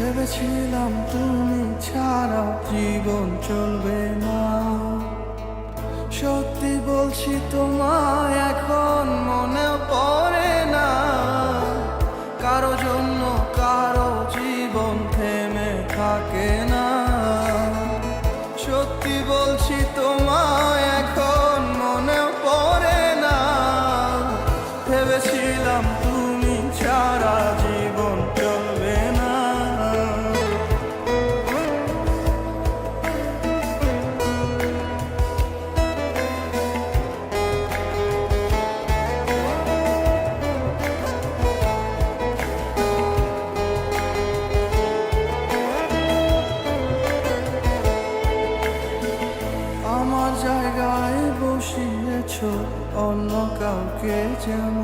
ভেবেছিলাম তুমি ছাড়া জীবন চলবে না। সত্যি বলছি তোমায় এখন মনে পড়ে না। কারো জন্য কারো জীবন থেমে থাকে না। সত্যি বলছি তোমায় এখন মনে পড়ে না। ভেবেছিলাম তুমি ছাড়া জীবন চলবে না। আমার জায়গায় বসিয়েছ অন্য কাউকে যেন।